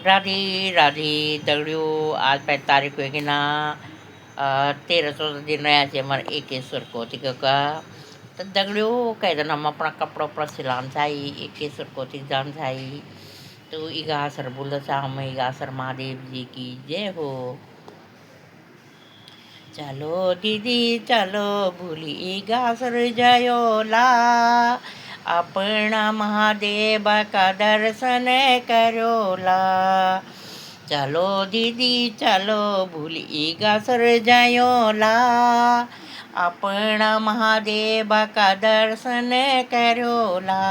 राधे राधे दगड़ियों। आज 5 तारीख हुए कि ना 13-14 दिन रहा है हमारे एकेश्वर कोतिक का। तो दगड़ियों कह देना हम अपना कपड़ा उपड़ा सिलान छाई एकेश्वर कोतिक जान छाई। तो इगासर बोल हम इगासर महादेव जी की जय हो। चलो दीदी चलो भूली इगासर जयोला, अपना महादेव का दर्शन करोला। चलो दीदी चलो भूली गासर जायोला, अपना महादेव का दर्शन करोला।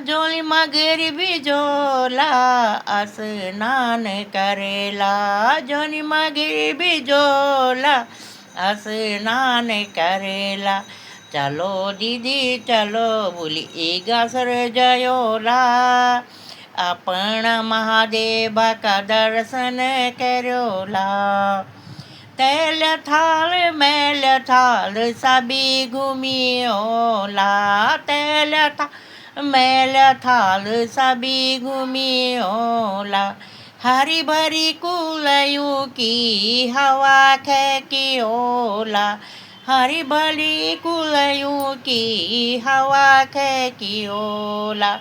जोली मगर भी जोला स्नान करेला, जोनी मगर भी जोला स्नान करेला। चलो दीदी चलो भूली गासर जयोला, अपना महादेव का दर्शन करोला। तैल थाल मैल थाल सभी घूमियोला, तैल थाल मैल थाल सभी घूमियोला। हरी भरी कुलयू की हवा खेकियोला, हरी भरी कुलयू की हवा खेकियोला।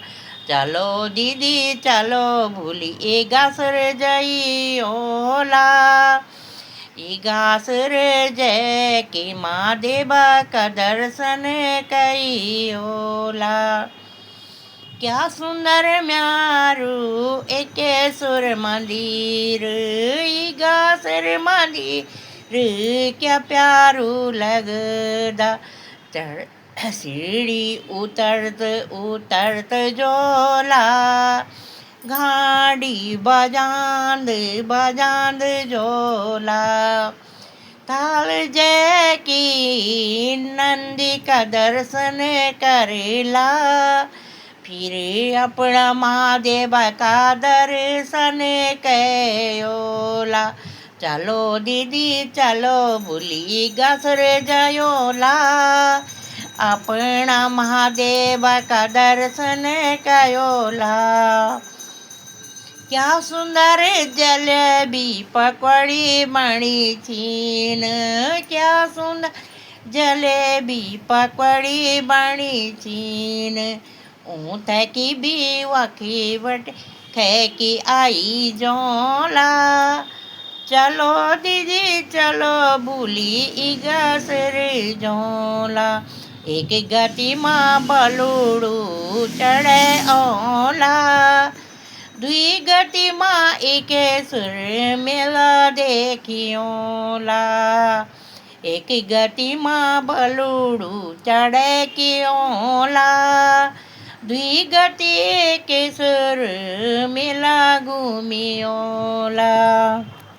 चलो दीदी चलो भूली गासर जइयोला, गासर जय के महादेवा का दर्शन कइयोला। क्या सुंदर म्यारू एकेश्वर मंदिर, गासर मंदिर क्या प्यारू लगदा। सीढ़ी उतरत उतरत जोला, घाड़ी बजांद बजांद जोला। ताल जय की नंदी का दर्शन करेला, फिर अपना महादेव का दर्शन कयोला। चलो दीदी चलो भूली गासर जयोला, अपना महादेव का दर्शन कयोला। क्या सुंदर जलेबी पकौड़ी बनी छीन, क्या सुंदर जलेबी पकौड़ी बनी छीन। ऊँट की भी वखी बट खे की आई जोला। चलो दीदी चलो भूली गासर जोला, एक गति माँ बलूड़ू चढ़े ओला। दुई गति माँ एकेश्वर मेला देखियोला, एक गति माँ बलूड़ू चढ़े कियोला। दुई गति एकेश्वर मेला घूमियोला।